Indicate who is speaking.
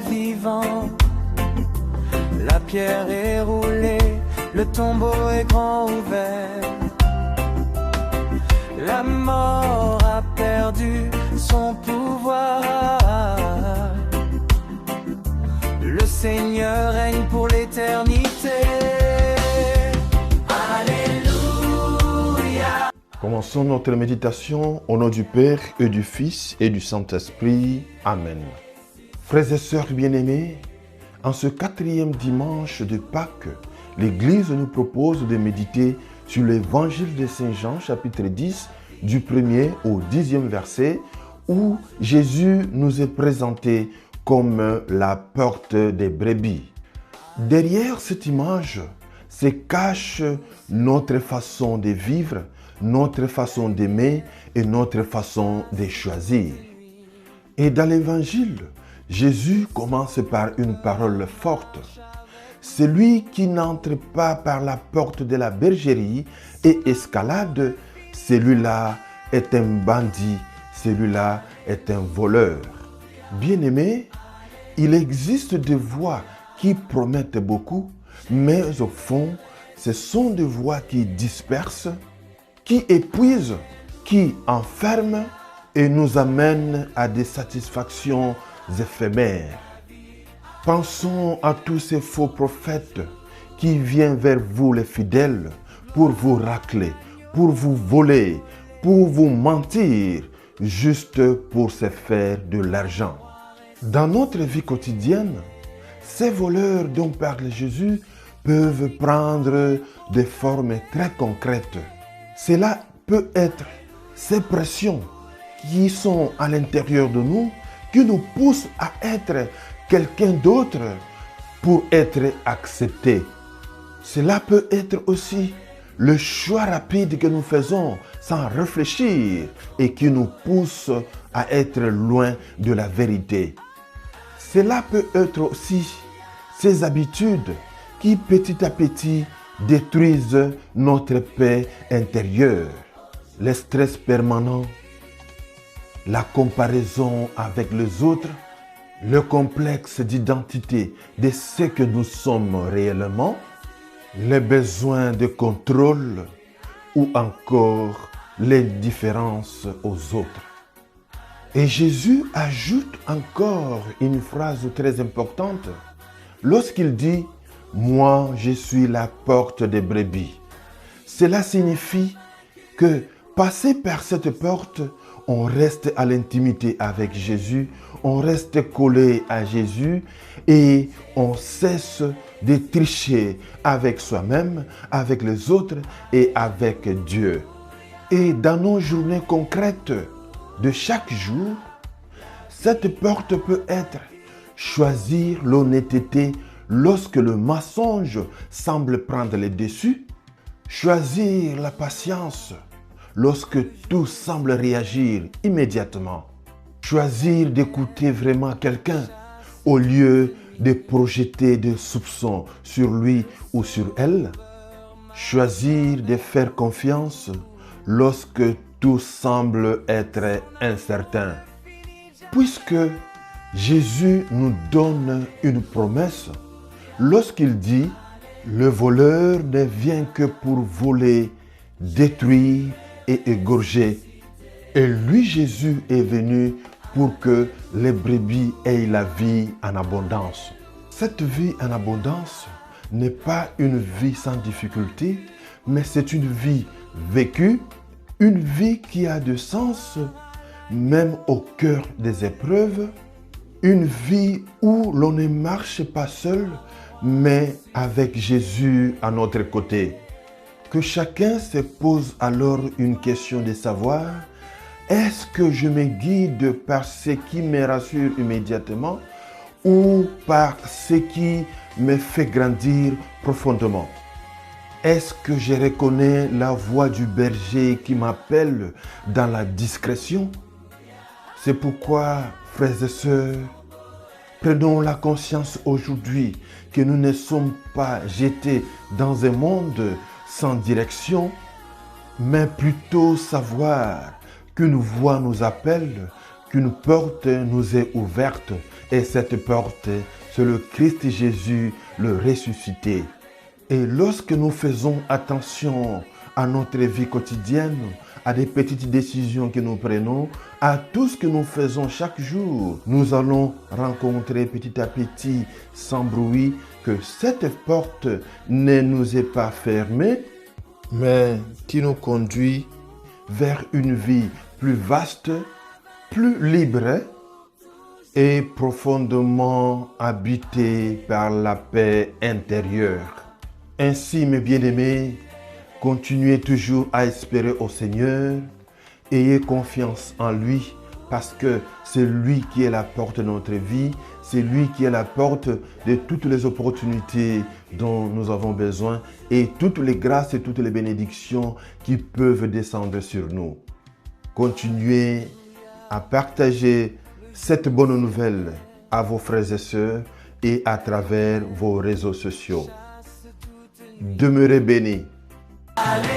Speaker 1: est vivant. La pierre est roulée, le tombeau est grand ouvert. La mort a perdu son pouvoir. Le Seigneur règne pour l'éternité. Alléluia.
Speaker 2: Commençons notre méditation au nom du Père et du Fils et du Saint-Esprit. Amen. Frères et sœurs bien-aimés, en ce 4e dimanche de Pâques, l'Église nous propose de méditer sur l'évangile de Saint Jean, chapitre 10, du 1er au 10e verset, où Jésus nous est présenté comme la porte des brebis. Derrière cette image se cache notre façon de vivre, notre façon d'aimer et notre façon de choisir. Et dans l'évangile, Jésus commence par une parole forte. Celui qui n'entre pas par la porte de la bergerie et escalade, celui-là est un bandit, celui-là est un voleur. Bien-aimés, il existe des voies qui promettent beaucoup, mais au fond, ce sont des voies qui dispersent, qui épuisent, qui enferment et nous amènent à des satisfactions éphémères. Pensons à tous ces faux prophètes qui viennent vers vous les fidèles pour vous racler, pour vous voler, pour vous mentir, juste pour se faire de l'argent. Dans notre vie quotidienne, ces voleurs dont parle Jésus peuvent prendre des formes très concrètes. Cela peut être ces pressions qui sont à l'intérieur de nous, qui nous poussent à être quelqu'un d'autre pour être accepté. Cela peut être aussi le choix rapide que nous faisons sans réfléchir et qui nous pousse à être loin de la vérité. Cela peut être aussi ces habitudes qui petit à petit détruisent notre paix intérieure. Le stress permanent, la comparaison avec les autres, le complexe d'identité de ce que nous sommes réellement, les besoins de contrôle ou encore l'indifférence aux autres. Et Jésus ajoute encore une phrase très importante lorsqu'il dit « Moi, je suis la porte des brebis ». Cela signifie que passer par cette porte, on reste à l'intimité avec Jésus, on reste collé à Jésus et on cesse de tricher avec soi-même, avec les autres et avec Dieu. Et dans nos journées concrètes de chaque jour, cette porte peut être choisir l'honnêteté lorsque le mensonge semble prendre le dessus, choisir la patience lorsque tout semble réagir immédiatement, choisir d'écouter vraiment quelqu'un au lieu de projeter des soupçons sur lui ou sur elle, choisir de faire confiance lorsque tout semble être incertain. Puisque Jésus nous donne une promesse lorsqu'il dit « Le voleur ne vient que pour voler, détruire et égorger. » Et lui, Jésus, est venu pour que les brebis aient la vie en abondance. Cette vie en abondance n'est pas une vie sans difficulté, mais c'est une vie vécue, une vie qui a du sens, même au cœur des épreuves, une vie où l'on ne marche pas seul, mais avec Jésus à notre côté. Que chacun se pose alors une question de savoir, est-ce que je me guide par ce qui me rassure immédiatement ou par ce qui me fait grandir profondément? Est-ce que je reconnais la voix du berger qui m'appelle dans la discrétion? C'est pourquoi, frères et sœurs, prenons la conscience aujourd'hui que nous ne sommes pas jetés dans un monde sans direction, mais plutôt savoir qu'une voix nous appelle, qu'une porte nous est ouverte Et cette porte, c'est le Christ Jésus, le ressuscité. Et lorsque nous faisons attention à notre vie quotidienne, à des petites décisions que nous prenons, à tout ce que nous faisons chaque jour, nous allons rencontrer petit à petit, sans bruit, que cette porte ne nous est pas fermée, mais qui nous conduit vers une vie plus vaste, plus libre et profondément habitée par la paix intérieure. Ainsi, mes bien-aimés, continuez toujours à espérer au Seigneur, ayez confiance en lui parce que c'est lui qui est la porte de notre vie, c'est lui qui est la porte de toutes les opportunités dont nous avons besoin et toutes les grâces et toutes les bénédictions qui peuvent descendre sur nous. Continuez à partager cette bonne nouvelle à vos frères et sœurs et à travers vos réseaux sociaux. Demeurez bénis.
Speaker 1: Alléluia.